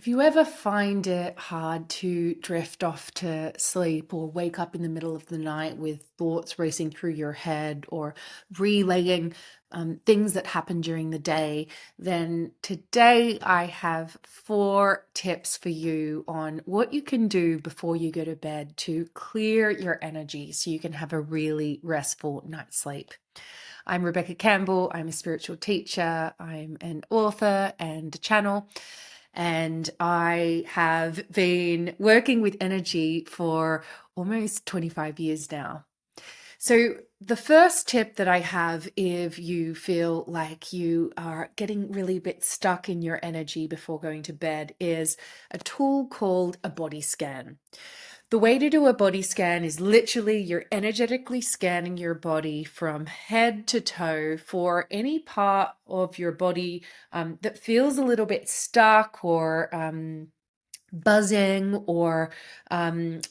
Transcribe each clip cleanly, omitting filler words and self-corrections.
If you ever find it hard to drift off to sleep or wake up in the middle of the night with thoughts racing through your head or relaying things that happened during the day, then today I have 4 tips for you on what you can do before you go to bed to clear your energy so you can have a really restful night's sleep. I'm Rebecca Campbell. I'm a spiritual teacher. I'm an author and a channel. And I have been working with energy for almost 25 years now. So, the first tip that I have, if you feel like you are getting really a bit stuck in your energy before going to bed, is a tool called a body scan. The way to do a body scan is literally you're energetically scanning your body from head to toe for any part of your body that feels a little bit stuck or buzzing or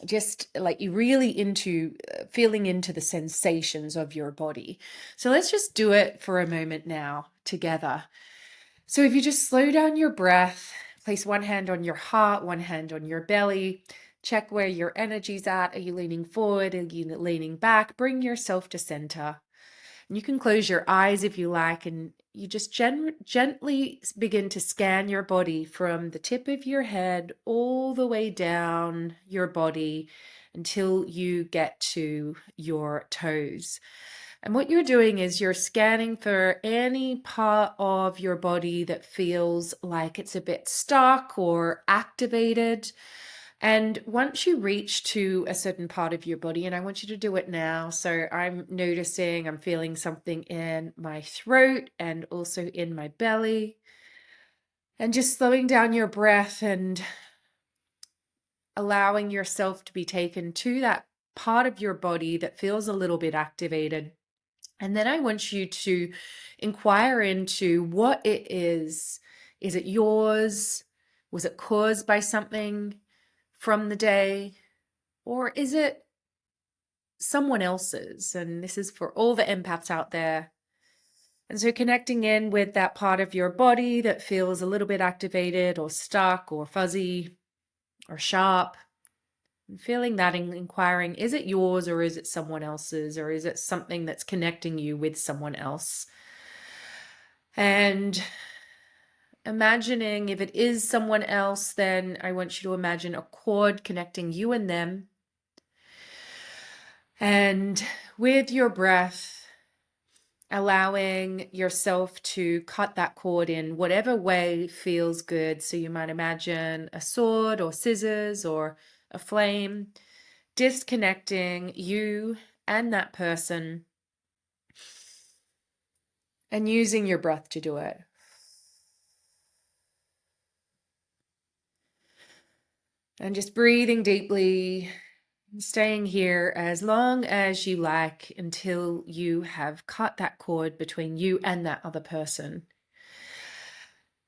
just like you really into feeling into the sensations of your body. So let's just do it for a moment now together. So if you just slow down your breath, place one hand on your heart, one hand on your belly, check where your energy's at. Are you leaning forward? Are you leaning back? Bring yourself to center. And you can close your eyes if you like, and you just gently begin to scan your body from the tip of your head all the way down your body until you get to your toes. And what you're doing is you're scanning for any part of your body that feels like it's a bit stuck or activated. And once you reach to a certain part of your body, and I want you to do it now. So I'm noticing, I'm feeling something in my throat and also in my belly. And just slowing down your breath and allowing yourself to be taken to that part of your body that feels a little bit activated. And then I want you to inquire into what it is. Is it yours? Was it caused by something from the day? Or is it someone else's? And this is for all the empaths out there. And so connecting in with that part of your body that feels a little bit activated or stuck or fuzzy or sharp. And feeling that and inquiring, is it yours or is it someone else's, or is it something that's connecting you with someone else? And imagining if it is someone else, then I want you to imagine a cord connecting you and them. And with your breath, allowing yourself to cut that cord in whatever way feels good. So you might imagine a sword or scissors or a flame, disconnecting you and that person and using your breath to do it. And just breathing deeply, staying here as long as you like until you have cut that cord between you and that other person.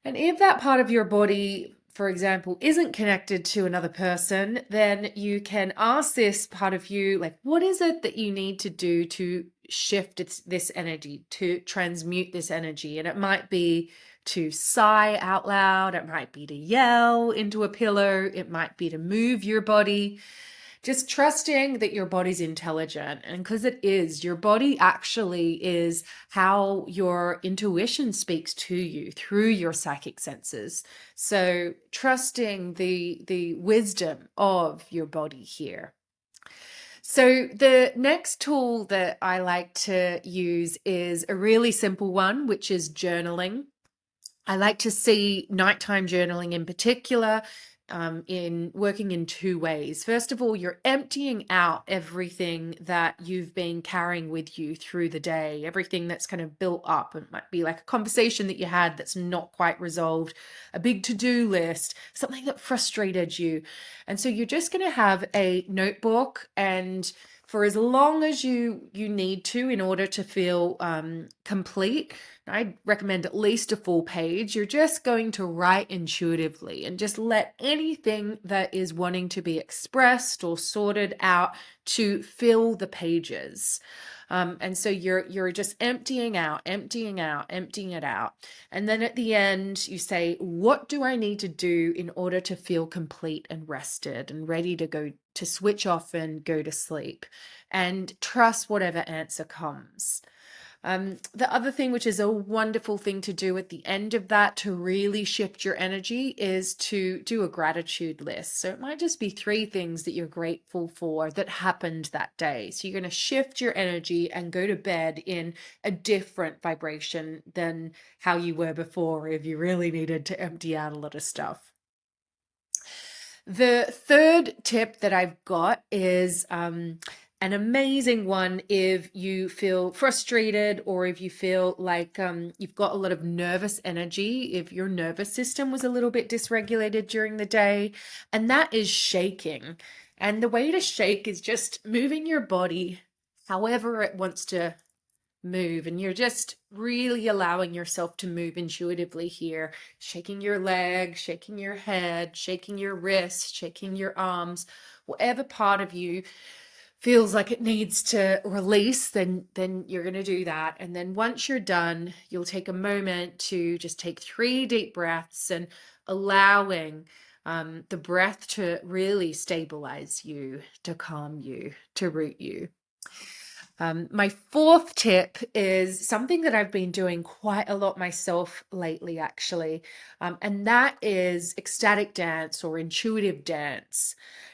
And if that part of your body, for example, isn't connected to another person, then you can ask this part of you, like, what is it that you need to do to shift this energy, to transmute this energy? And it might be to sigh out loud. It might be to yell into a pillow. It might be to move your body. Just trusting that your body's intelligent. And because it is, your body actually is how your intuition speaks to you through your psychic senses. So trusting the wisdom of your body here. So the next tool that I like to use is a really simple one, which is journaling. I like to see nighttime journaling in particular in working in 2 ways. First of all, you're emptying out everything that you've been carrying with you through the day, everything that's kind of built up. It might be like a conversation that you had that's not quite resolved, a big to-do list, something that frustrated you. And so you're just going to have a notebook, and for as long as you need to in order to feel complete, I'd recommend at least a full page. You're just going to write intuitively and just let anything that is wanting to be expressed or sorted out to fill the pages. And so you're just emptying out, emptying out, emptying it out. And then at the end, you say, what do I need to do in order to feel complete and rested and ready to go to switch off and go to sleep? And trust whatever answer comes. The other thing, which is a wonderful thing to do at the end of that to really shift your energy, is to do a gratitude list. So it might just be 3 things that you're grateful for that happened that day. So you're going to shift your energy and go to bed in a different vibration than how you were before if you really needed to empty out a lot of stuff. The third tip that I've got is an amazing one if you feel frustrated or if you feel like you've got a lot of nervous energy, if your nervous system was a little bit dysregulated during the day, and that is shaking. And the way to shake is just moving your body however it wants to move, and you're just really allowing yourself to move intuitively here, shaking your leg, shaking your head, shaking your wrist, shaking your arms, whatever part of you feels like it needs to release, then you're going to do that. And then once you're done, you'll take a moment to just take 3 deep breaths and allowing the breath to really stabilize you, to calm you, to root you. My fourth tip is something that I've been doing quite a lot myself lately, actually, and that is ecstatic dance or intuitive dance.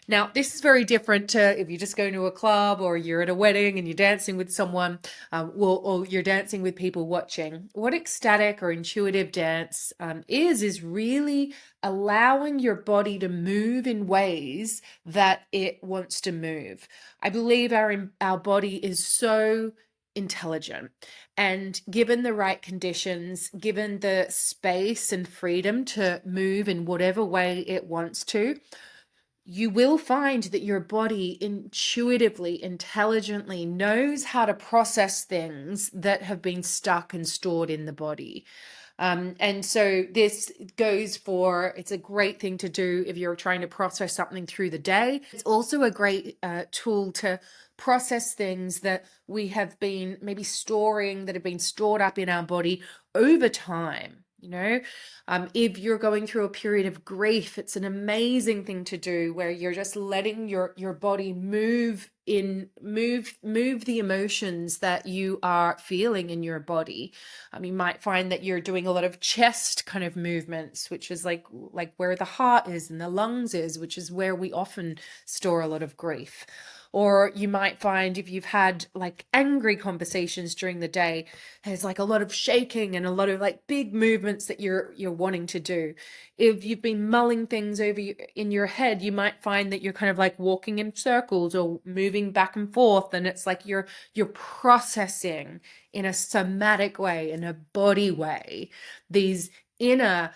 Now, this is very different to if you just go to a club or you're at a wedding and you're dancing with someone, or you're dancing with people watching. What ecstatic or intuitive dance is really allowing your body to move in ways that it wants to move. I believe our body is so intelligent, and given the right conditions, given the space and freedom to move in whatever way it wants to, you will find that your body intuitively, intelligently knows how to process things that have been stuck and stored in the body. And so this goes for, it's a great thing to do if you're trying to process something through the day. It's also a great tool to process things that we have been maybe storing, that have been stored up in our body over time. If you're going through a period of grief, it's an amazing thing to do where you're just letting your body move the emotions that you are feeling in your body. You might find that you're doing a lot of chest kind of movements, which is like where the heart is and the lungs is, which is where we often store a lot of grief. Or you might find if you've had like angry conversations during the day, there's like a lot of shaking and a lot of like big movements that you're wanting to do. If you've been mulling things over in your head, you might find that you're kind of like walking in circles or moving back and forth, and it's like you're processing in a somatic way, in a body way, these inner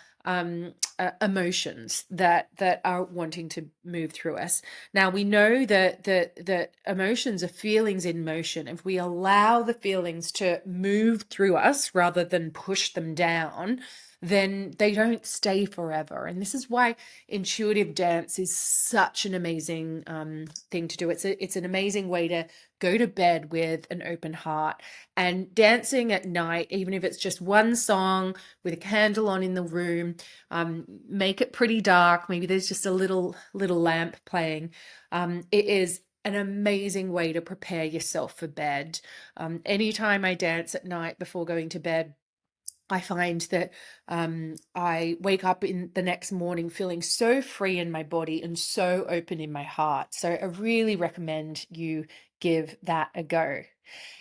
emotions that are wanting to move through us. Now we know that emotions are feelings in motion. If we allow the feelings to move through us rather than push them down, then they don't stay forever. And this is why intuitive dance is such an amazing thing to do. It's an amazing way to go to bed with an open heart. And dancing at night, even if it's just one song with a candle on in the room, make it pretty dark. Maybe there's just a little lamp playing. It is an amazing way to prepare yourself for bed. Anytime I dance at night before going to bed, I find that I wake up in the next morning feeling so free in my body and so open in my heart. So I really recommend you give that a go.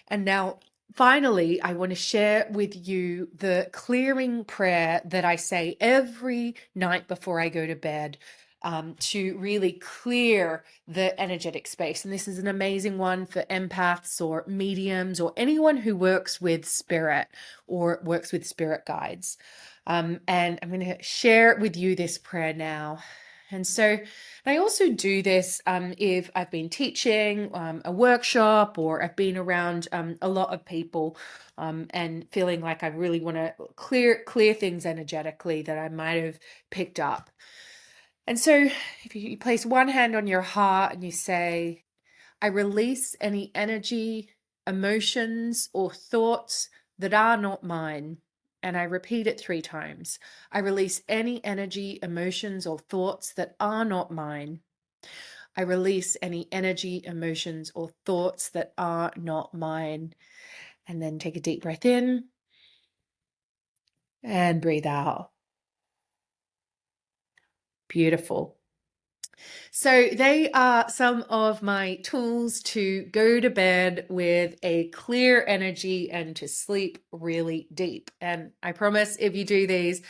And now, finally, I want to share with you the clearing prayer that I say every night before I go to bed, to really clear the energetic space. And this is an amazing one for empaths or mediums or anyone who works with spirit or works with spirit guides. And I'm going to share with you this prayer now. And so I also do this if I've been teaching a workshop, or I've been around a lot of people and feeling like I really want to clear things energetically that I might have picked up. And so if you place one hand on your heart and you say, I release any energy, emotions, or thoughts that are not mine. And I repeat it 3 times. I release any energy, emotions, or thoughts that are not mine. I release any energy, emotions, or thoughts that are not mine. And then take a deep breath in and breathe out. Beautiful. So they are some of my tools to go to bed with a clear energy and to sleep really deep. And I promise if you do these,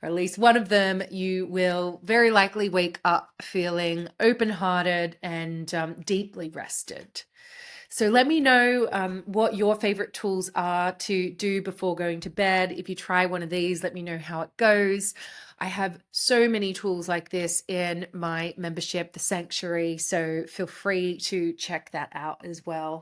or at least one of them, you will very likely wake up feeling open-hearted and deeply rested. So let me know what your favorite tools are to do before going to bed. If you try one of these, let me know how it goes. I have so many tools like this in my membership, The Sanctuary, so feel free to check that out as well.